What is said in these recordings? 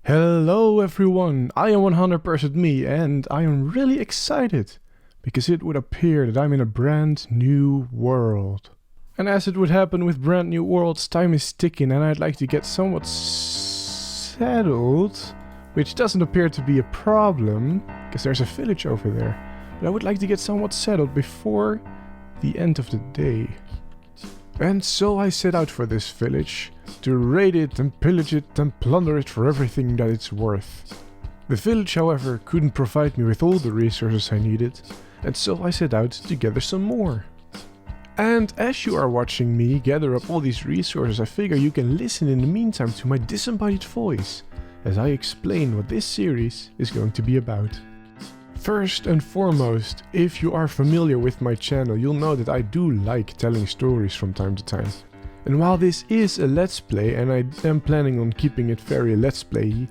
Hello everyone, I am 100% me and I am really excited because it would appear that I'm in a brand new world. And as it would happen with brand new worlds, time is ticking and I'd like to get somewhat settled, which doesn't appear to be a problem because there's a village over there. But I would like to get somewhat settled before the end of the day. And so I set out for this village to raid it and pillage it and plunder it for everything that it's worth. The village, however, couldn't provide me with all the resources I needed, and so I set out to gather some more. And as you are watching me gather up all these resources, I figure you can listen in the meantime to my disembodied voice as I explain what this series is going to be about. First and foremost, if you are familiar with my channel, you'll know that I do like telling stories from time to time. And while this is a let's play and I am planning on keeping it very let's play-y,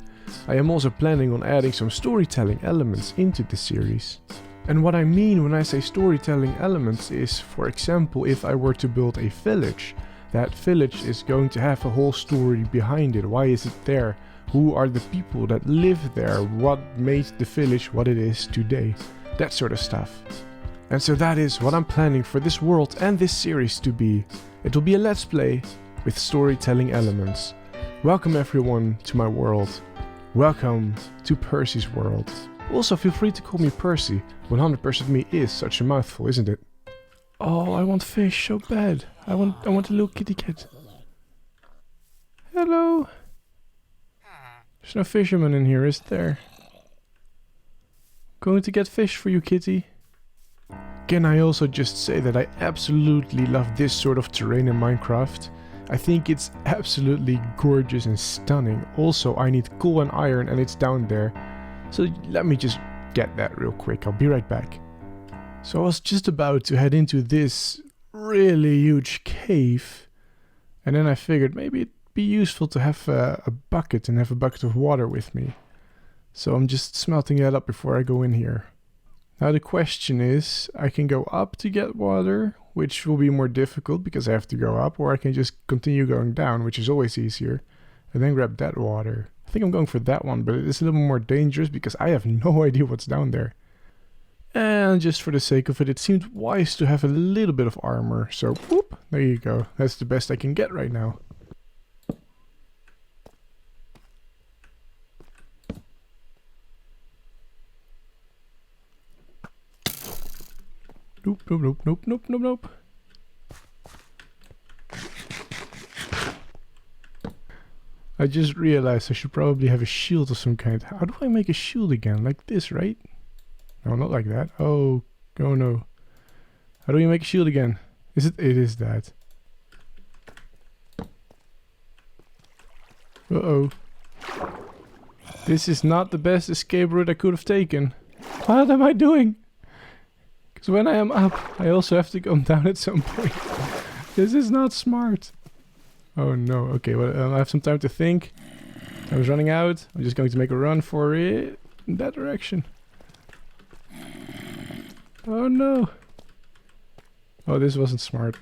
I am also planning on adding some storytelling elements into the series. And what I mean when I say storytelling elements is, for example, if I were to build a village, that village is going to have a whole story behind it. Why is it there? Who are the people that live there? What made the village what it is today? That sort of stuff. And so that is what I'm planning for this world and this series to be. It will be a let's play with storytelling elements. Welcome everyone to my world. Welcome to Percy's world. Also feel free to call me Percy. 100% me is such a mouthful, isn't it? Oh, I want fish so bad. I want a little kitty cat. Hello. There's no fisherman in here, is there? Going to get fish for you, kitty. Can I also just say that I absolutely love this sort of terrain in Minecraft? I think it's absolutely gorgeous and stunning. Also, I need coal and iron and it's down there. So let me just get that real quick. I'll be right back. So I was just about to head into this really huge cave. And then I figured maybe it'd be useful to have a bucket and have a bucket of water with me. So I'm just smelting that up before I go in here. Now the question is, I can go up to get water, which will be more difficult because I have to go up, or I can just continue going down, which is always easier, and then grab that water. I think I'm going for that one, but it is a little more dangerous because I have no idea what's down there. And just for the sake of it, it seemed wise to have a little bit of armor, so whoop, there you go. That's the best I can get right now. Nope, nope, nope, nope, nope, nope, nope. I just realized I should probably have a shield of some kind. How do I make a shield again? Like this, right? No, not like that. Oh no. How do we make a shield again? Is it? It is that. Uh-oh. This is not the best escape route I could have taken. What am I doing? Because when I am up, I also have to come down at some point. This is not smart. Oh no. Okay, well, I have some time to think. I was running out. I'm just going to make a run for it in that direction. Oh no. Oh, this wasn't smart.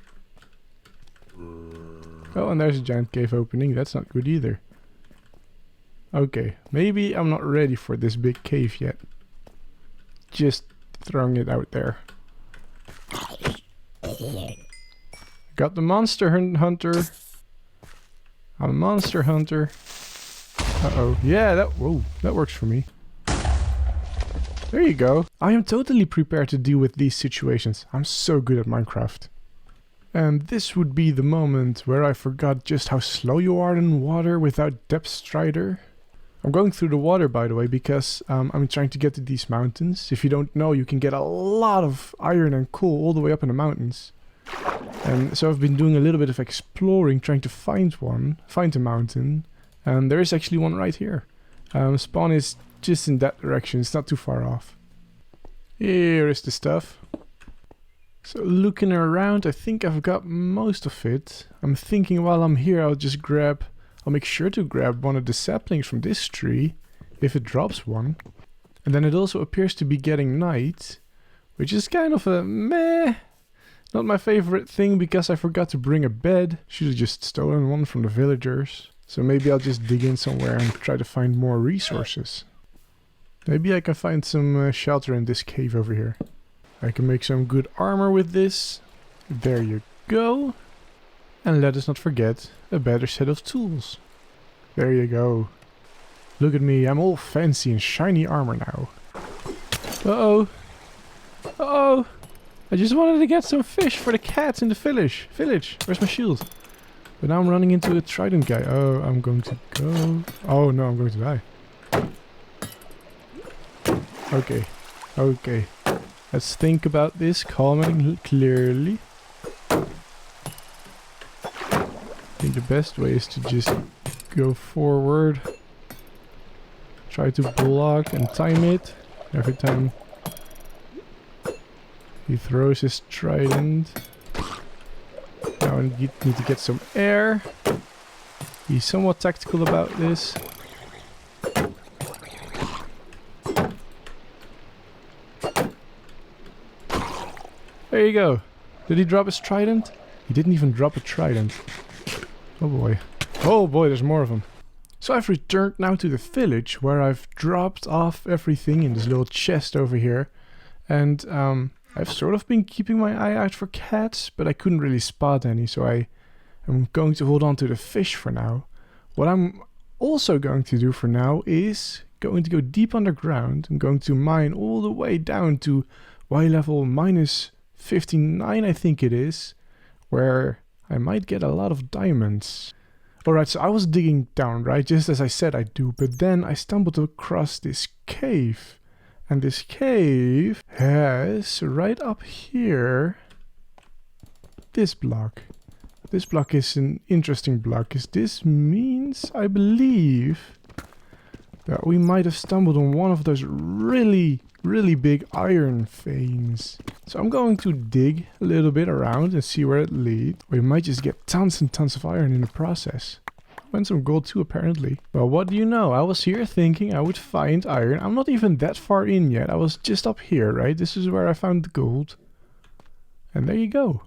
Oh, and there's a giant cave opening. That's not good either. Okay, maybe I'm not ready for this big cave yet. Just throwing it out there. Got the monster hunter. I'm a monster hunter. Uh-oh. Yeah, that works for me. There you go. I am totally prepared to deal with these situations. I'm so good at Minecraft. And this would be the moment where I forgot just how slow you are in water without depth strider. I'm going through the water, by the way, because I'm trying to get to these mountains. If you don't know, you can get a lot of iron and coal all the way up in the mountains. And so I've been doing a little bit of exploring, trying to find a mountain. And there is actually one right here. Spawn is just in that direction, it's not too far off. Here is the stuff. So looking around, I think I've got most of it. I'm thinking while I'm here, I'll make sure to grab one of the saplings from this tree, if it drops one. And then it also appears to be getting night, which is kind of a meh. Not my favorite thing because I forgot to bring a bed. Should have just stolen one from the villagers. So maybe I'll just dig in somewhere and try to find more resources. Maybe I can find some shelter in this cave over here. I can make some good armor with this. There you go. And let us not forget a better set of tools. There you go. Look at me, I'm all fancy and shiny armor now. Uh-oh. Uh-oh. I just wanted to get some fish for the cats in the village. Where's my shield? But now I'm running into a trident guy. Oh, I'm going to go. Oh no, I'm going to die. Okay. Okay. Let's think about this calmly, clearly. I think the best way is to just go forward. Try to block and time it. Every time he throws his trident. Now I need to get some air. Be somewhat tactical about this. There you go. Did he drop his trident? He didn't even drop a trident. Oh boy. Oh boy, there's more of them. So I've returned now to the village where I've dropped off everything in this little chest over here. And I've sort of been keeping my eye out for cats, but I couldn't really spot any, so I'm going to hold on to the fish for now. What I'm also going to do for now is going to go deep underground. I'm going to mine all the way down to Y level minus 59, I think it is, where I might get a lot of diamonds. Alright, so I was digging down, right, just as I said I'd do, but then I stumbled across this cave. And this cave has, right up here, this block. This block is an interesting block, because this means, I believe, that we might have stumbled on one of those really big iron veins. So I'm going to dig a little bit around and see where it leads. We might just get tons and tons of iron in the process. And some gold too, apparently. Well, what do you know? I was here thinking I would find iron. I'm not even that far in yet. I was just up here, right? This is where I found the gold. And there you go.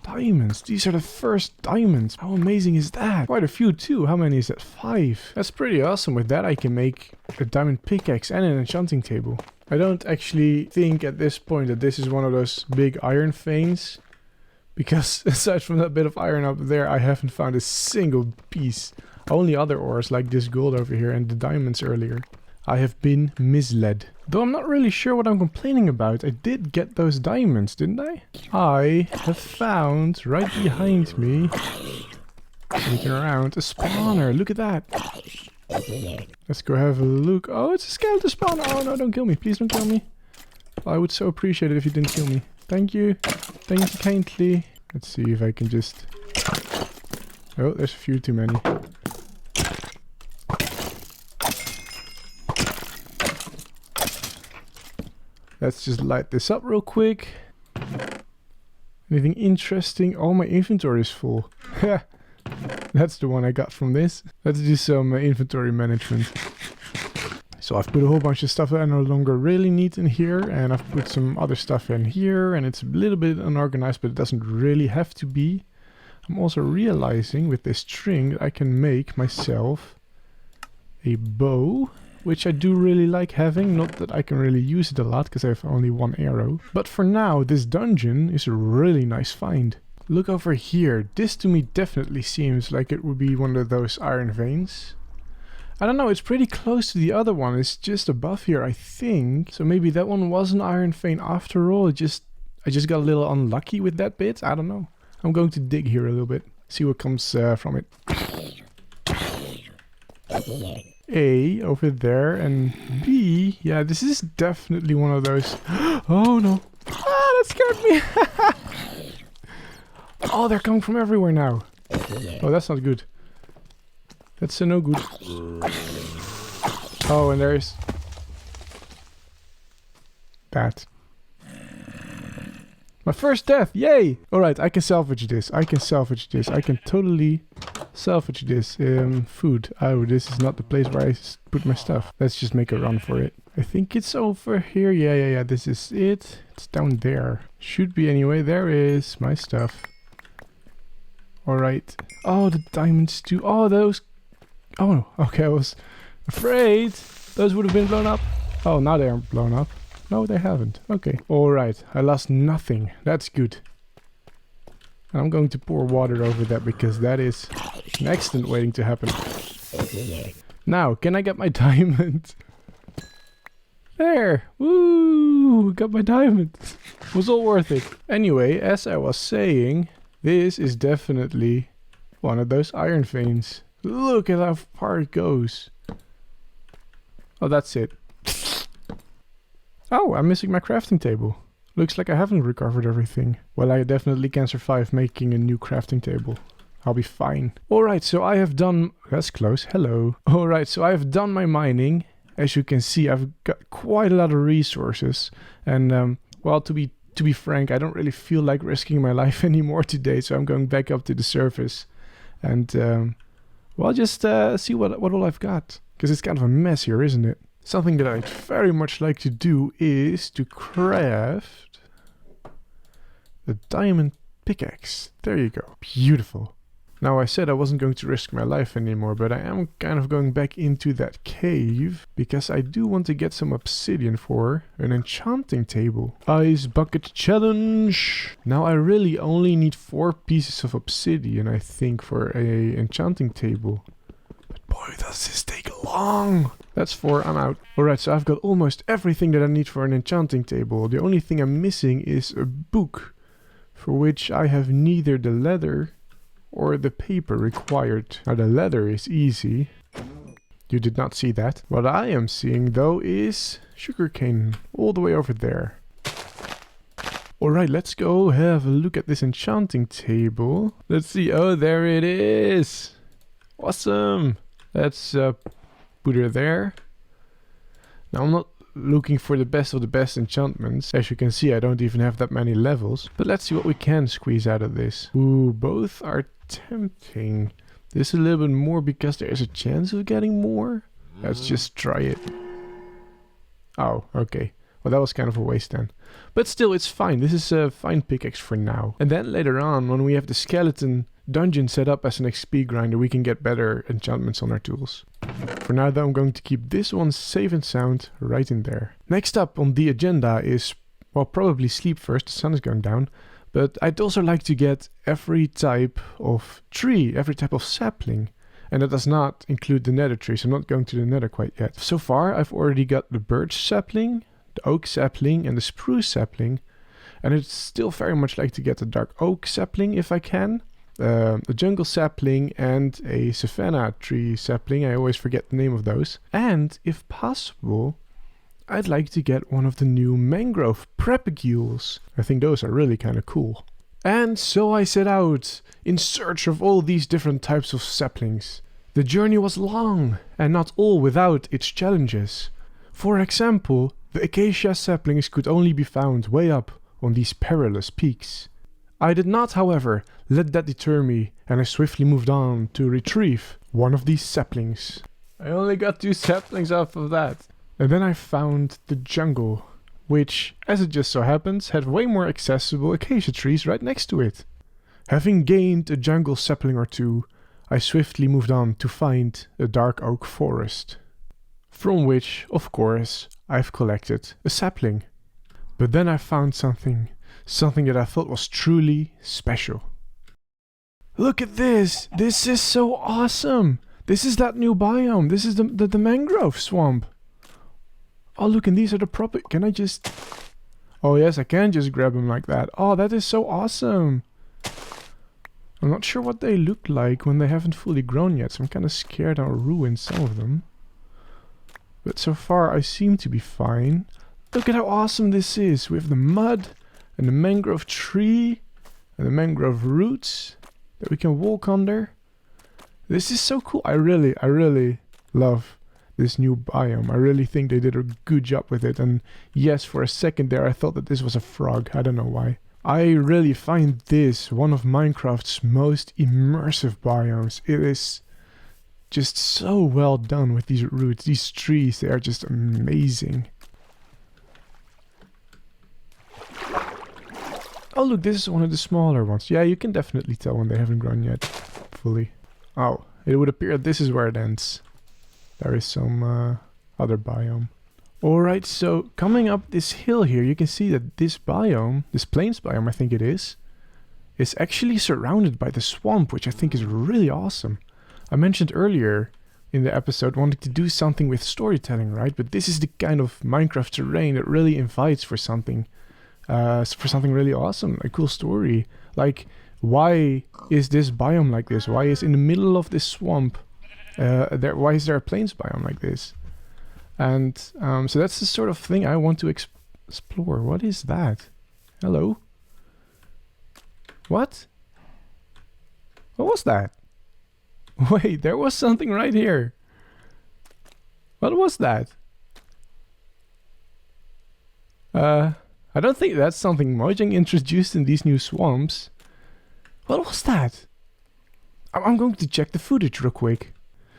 Diamonds. These are the first diamonds. How amazing is that? Quite a few too. How many is that? 5. That's pretty awesome. With that I can make a diamond pickaxe and an enchanting table. I don't actually think at this point that this is one of those big iron veins. Because aside from that bit of iron up there, I haven't found a single piece. Only other ores like this gold over here and the diamonds earlier. I have been misled. Though I'm not really sure what I'm complaining about. I did get those diamonds, didn't I? I have found right behind me, looking around, a spawner. Look at that. Let's go have a look. Oh, it's a skeleton spawner. Oh no, don't kill me. Please don't kill me. I would so appreciate it if you didn't kill me. Thank you. Thank you kindly. Let's see if I can just... Oh, there's a few too many. Let's just light this up real quick. Anything interesting? Oh, my inventory is full. That's the one I got from this. Let's do some inventory management. So I've put a whole bunch of stuff that I no longer really need in here, and I've put some other stuff in here, and it's a little bit unorganized, but it doesn't really have to be. I'm also realizing with this string that I can make myself a bow, which I do really like having. Not that I can really use it a lot, because I have only one arrow. But for now, this dungeon is a really nice find. Look over here. This to me definitely seems like it would be one of those iron veins. I don't know, it's pretty close to the other one. It's just above here, I think. So maybe that one was an iron vein after all. I just got a little unlucky with that bit. I don't know. I'm going to dig here a little bit. See what comes from it. A over there, and B. Yeah, this is definitely one of those. Oh no. Ah, that scared me. Oh, they're coming from everywhere now. Oh, that's not good. That's no good. Oh, and there's that. My first death, yay! Alright, I can salvage this. I can totally salvage this. Food. Oh, this is not the place where I put my stuff. Let's just make a run for it. I think it's over here. Yeah. This is it. It's down there. Should be anyway. There is my stuff. Alright. Oh, the diamonds too. Oh, those Oh, okay, I was afraid those would have been blown up. Oh, now they aren't blown up. No, they haven't. Okay. Alright, I lost nothing. That's good. And I'm going to pour water over that because that is an accident waiting to happen. Now, can I get my diamond? There! Woo! Got my diamond. Was all worth it. Anyway, as I was saying, this is definitely one of those iron veins. Look at how far it goes. Oh, that's it. Oh, I'm missing my crafting table. Looks like I haven't recovered everything. Well, I definitely can survive making a new crafting table. I'll be fine. Alright, so I have done... That's close. Hello. Alright, so I have done my mining. As you can see, I've got quite a lot of resources. And, well, to be frank, I don't really feel like risking my life anymore today. So I'm going back up to the surface. And, well, just see what all I've got. Because it's kind of a mess here, isn't it? Something that I'd very much like to do is to craft a diamond pickaxe. There you go. Beautiful. Now, I said I wasn't going to risk my life anymore, but I am kind of going back into that cave because I do want to get some obsidian for an enchanting table. Ice bucket challenge. Now, I really only need 4 pieces of obsidian, I think, for a enchanting table. But boy, does this take long. That's 4, I'm out. Alright, so I've got almost everything that I need for an enchanting table. The only thing I'm missing is a book, for which I have neither the leather or the paper required. Now the leather is easy. You did not see that. What I am seeing though is sugarcane all the way over there. Alright, let's go have a look at this enchanting table. Let's see. Oh, there it is. Awesome. Let's put her there. Now I'm not looking for the best of the best enchantments. As you can see, I don't even have that many levels. But let's see what we can squeeze out of this. Ooh, both are tempting. This a little bit more because there's a chance of getting more. Let's just try it. Oh, okay. Well, that was kind of a waste then. But still, it's fine. This is a fine pickaxe for now. And then later on, when we have the skeleton dungeon set up as an XP grinder, we can get better enchantments on our tools. For now though, I'm going to keep this one safe and sound right in there. Next up on the agenda is, well, probably sleep first. The sun is going down. But I'd also like to get every type of tree, every type of sapling. And that does not include the nether tree, so I'm not going to the nether quite yet. So far, I've already got the birch sapling, the oak sapling, and the spruce sapling. And I'd still very much like to get the dark oak sapling if I can. A jungle sapling and a savanna tree sapling. I always forget the name of those. And if possible, I'd like to get one of the new mangrove propagules. I think those are really kind of cool. And so I set out in search of all these different types of saplings. The journey was long and not all without its challenges. For example, the acacia saplings could only be found way up on these perilous peaks. I did not, however, let that deter me, and I swiftly moved on to retrieve one of these saplings. I only got 2 saplings off of that. And then I found the jungle, which, as it just so happens, had way more accessible acacia trees right next to it. Having gained a jungle sapling or 2, I swiftly moved on to find a dark oak forest, from which, of course, I've collected a sapling. But then I found something that I thought was truly special. Look at this! This is so awesome! This is that new biome. This is the mangrove swamp. Oh, look, and these are the can I just... Oh yes, I can just grab them like that. Oh, that is so awesome! I'm not sure what they look like when they haven't fully grown yet, so I'm kind of scared I'll ruin some of them. But so far I seem to be fine. Look at how awesome this is! We have the mud, and the mangrove tree, and the mangrove roots that we can walk under. This is so cool. I really love this new biome. I really think they did a good job with it. And yes, for a second there I thought that this was a frog. I don't know why. I really find this one of Minecraft's most immersive biomes. It is just so well done with these roots, these trees. They are just amazing. Oh look, this is one of the smaller ones. Yeah, you can definitely tell when they haven't grown yet fully. Oh, it would appear this is where it ends. There is some other biome. Alright, so coming up this hill here, you can see that this biome, this plains biome I think it is actually surrounded by the swamp, which I think is really awesome. I mentioned earlier in the episode wanting to do something with storytelling, right? But this is the kind of Minecraft terrain that really invites for something really awesome, a cool story. Like, why is this biome like this? Why is in the middle of this swamp, why is there a plains biome like this? And so that's the sort of thing I want to explore. What is that? Hello? What? What was that? Wait, there was something right here. What was that? I don't think that's something Mojang introduced in these new swamps. What was that? I'm going to check the footage real quick.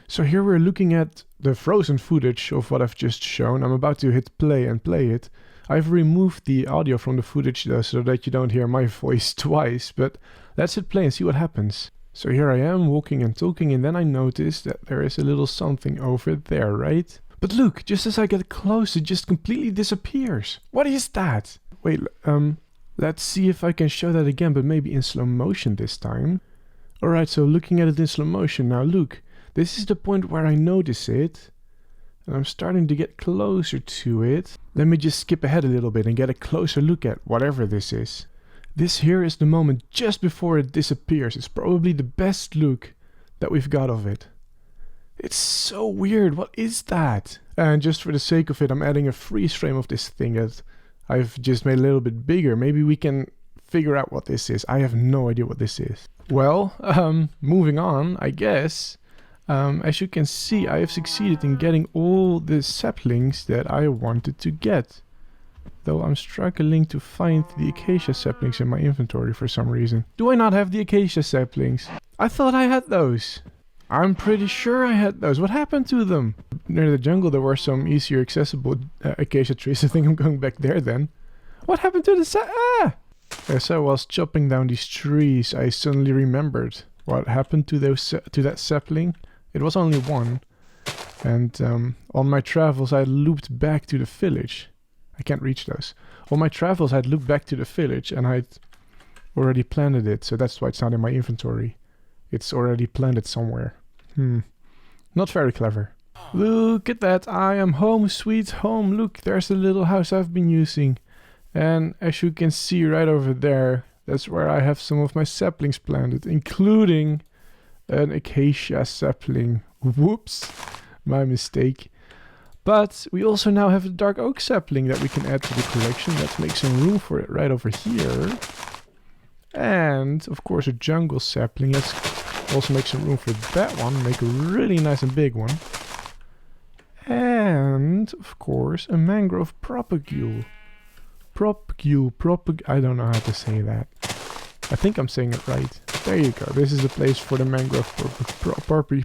So here we're looking at the frozen footage of what I've just shown. I'm about to hit play and play it. I've removed the audio from the footage though, so that you don't hear my voice twice, but let's hit play and see what happens. So here I am walking and talking, and then I notice that there is a little something over there, right? But look, just as I get close, it just completely disappears. What is that? Wait, let's see if I can show that again, but maybe in slow motion this time. Alright, so looking at it in slow motion, now look. This is the point where I notice it, and I'm starting to get closer to it. Let me just skip ahead a little bit and get a closer look at whatever this is. This here is the moment just before it disappears. It's probably the best look that we've got of it. It's so weird. What is that? And just for the sake of it, I'm adding a freeze frame of this thing that I've just made a little bit bigger. Maybe we can figure out what this is. I have no idea what this is. Well, moving on, I guess. As you can see, I have succeeded in getting all the saplings that I wanted to get. Though I'm struggling to find the acacia saplings in my inventory for some reason. Do I not have the acacia saplings? I thought I had those. I'm pretty sure I had those. What happened to them? Near the jungle there were some easier accessible acacia trees. I think I'm going back there then. What happened to the As I was chopping down these trees, I suddenly remembered what happened to that sapling. It was only one. And on my travels I looped back to the village. I can't reach those. On my travels I'd looked back to the village and I'd already planted it, so that's why it's not in my inventory. It's already planted somewhere. Not very clever. Look at that, I am home sweet home. Look, there's the little house I've been using. And as you can see right over there, that's where I have some of my saplings planted, including an acacia sapling. Whoops, my mistake. But we also now have a dark oak sapling that we can add to the collection. Let's make some room for it right over here. And of course a jungle sapling. Let's also make some room for that one. Make a really nice and big one. And of course a mangrove propagule. I don't know how to say that. I think I'm saying it right. There you go. This is the place for the mangrove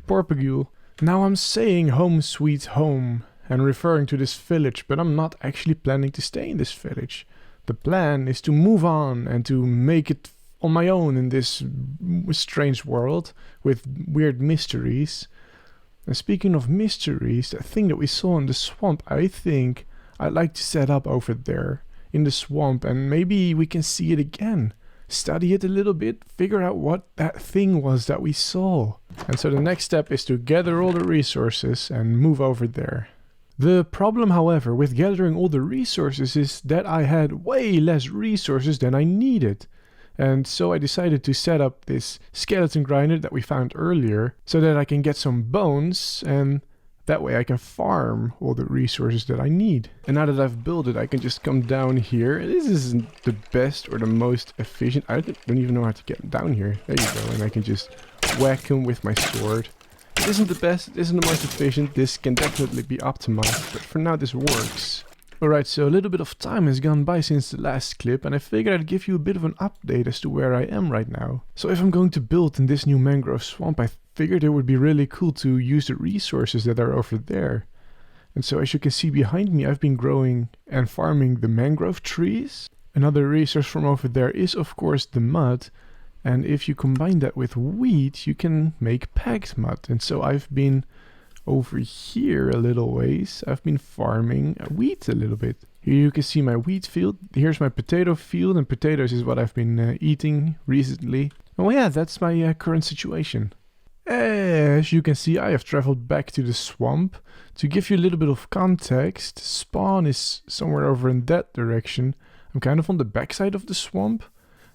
propagule. Now I'm saying home sweet home and referring to this village, but I'm not actually planning to stay in this village. The plan is to move on and to make it on my own in this strange world with weird mysteries. And speaking of mysteries, that thing that we saw in the swamp, I think I'd like to set up over there in the swamp, and maybe we can see it again. Study it a little bit, figure out what that thing was that we saw. And so the next step is to gather all the resources and move over there. The problem, however, with gathering all the resources is that I had way less resources than I needed. And so I decided to set up this skeleton grinder that we found earlier so that I can get some bones, and that way I can farm all the resources that I need. And now that I've built it, I can just come down here. This isn't the best or the most efficient. I don't even know how to get down here. There you go. And I can just whack him with my sword. It isn't the best, it isn't the most efficient. This can definitely be optimized, but for now this works. Alright, so a little bit of time has gone by since the last clip, and I figured I'd give you a bit of an update as to where I am right now. So if I'm going to build in this new mangrove swamp, I figured it would be really cool to use the resources that are over there. And so as you can see behind me, I've been growing and farming the mangrove trees. Another resource from over there is of course the mud. And if you combine that with wheat, you can make packed mud. And so I've been over here a little ways. I've been farming wheat a little bit. Here you can see my wheat field. Here's my potato field, and potatoes is what I've been eating recently. Oh yeah, that's my current situation. As you can see, I have traveled back to the swamp. To give you a little bit of context, spawn is somewhere over in that direction. I'm kind of on the backside of the swamp.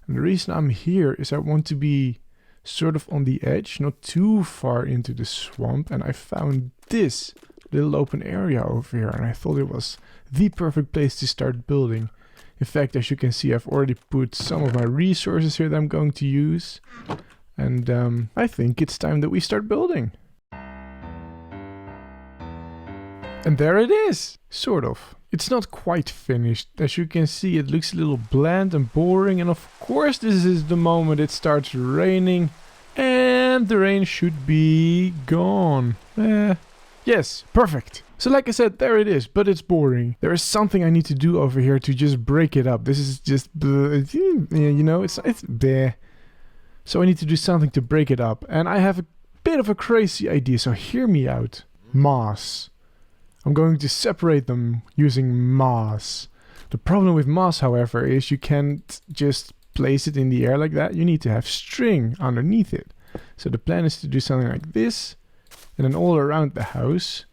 And the reason I'm here is I want to be sort of on the edge, not too far into the swamp. And I found this little open area over here, and I thought it was the perfect place to start building. In fact, as you can see, I've already put some of my resources here that I'm going to use. And I think it's time that we start building. And there it is! Sort of. It's not quite finished. As you can see, it looks a little bland and boring. And of course, this is the moment it starts raining. And the rain should be gone. Yes, perfect. So like I said, there it is, but it's boring. There is something I need to do over here to just break it up. This is just, you know, it's bleh. So I need to do something to break it up. And I have a bit of a crazy idea, so hear me out. Moss. I'm going to separate them using moss. The problem with moss, however, is you can't just place it in the air like that. You need to have string underneath it. So the plan is to do something like this, and then all around the house.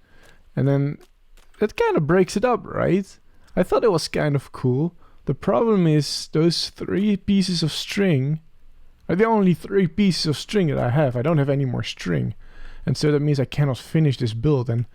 And then that kind of breaks it up, right? I thought it was kind of cool. The problem is those 3 pieces of string are the only 3 pieces of string that I have. I don't have any more string. And so that means I cannot finish this build, and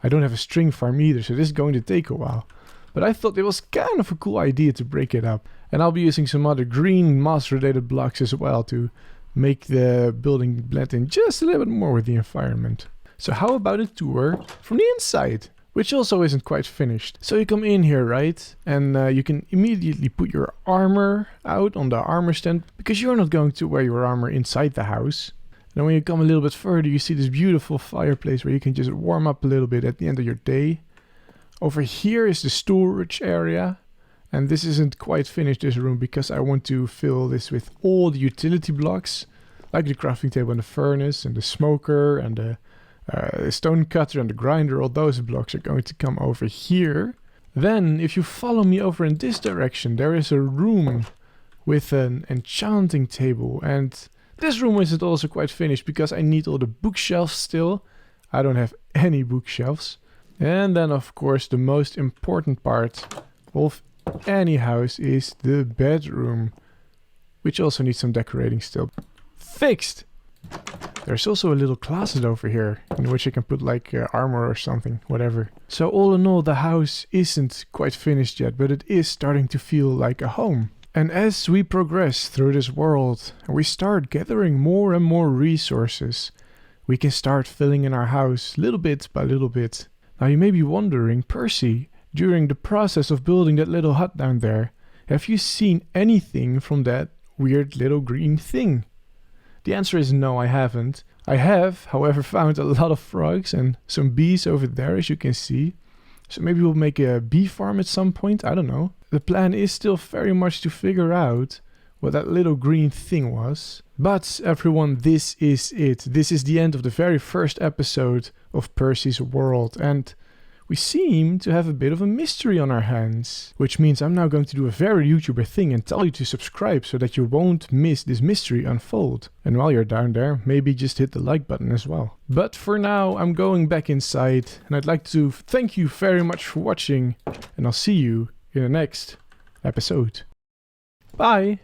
I don't have a string farm either, so this is going to take a while. But I thought it was kind of a cool idea to break it up. And I'll be using some other green moss related blocks as well to make the building blend in just a little bit more with the environment. So how about a tour from the inside? Which also isn't quite finished. So you come in here, right? And you can immediately put your armor out on the armor stand, because you're not going to wear your armor inside the house. And when you come a little bit further, you see this beautiful fireplace where you can just warm up a little bit at the end of your day. Over here is the storage area. And this isn't quite finished, this room, because I want to fill this with all the utility blocks. Like the crafting table and the furnace and the smoker and the stone cutter and the grinder. All those blocks are going to come over here. Then, if you follow me over in this direction, there is a room with an enchanting table. And this room isn't also quite finished because I need all the bookshelves still. I don't have any bookshelves. And then, of course, the most important part of any house is the bedroom, which also needs some decorating still. Fixed! There's also a little closet over here in which I can put like armor or something, whatever. So all in all, the house isn't quite finished yet, but it is starting to feel like a home. And as we progress through this world and we start gathering more and more resources, we can start filling in our house little bit by little bit. Now you may be wondering, Percy, during the process of building that little hut down there, have you seen anything from that weird little green thing? The answer is no, I haven't. I have, however, found a lot of frogs and some bees over there, as you can see. So maybe we'll make a bee farm at some point, I don't know. The plan is still very much to figure out what that little green thing was. But everyone, this is it. This is the end of the very first episode of Percy's World, and we seem to have a bit of a mystery on our hands. Which means I'm now going to do a very YouTuber thing and tell you to subscribe so that you won't miss this mystery unfold. And while you're down there, maybe just hit the like button as well. But for now, I'm going back inside, and I'd like to thank you very much for watching, and I'll see you in the next episode. Bye!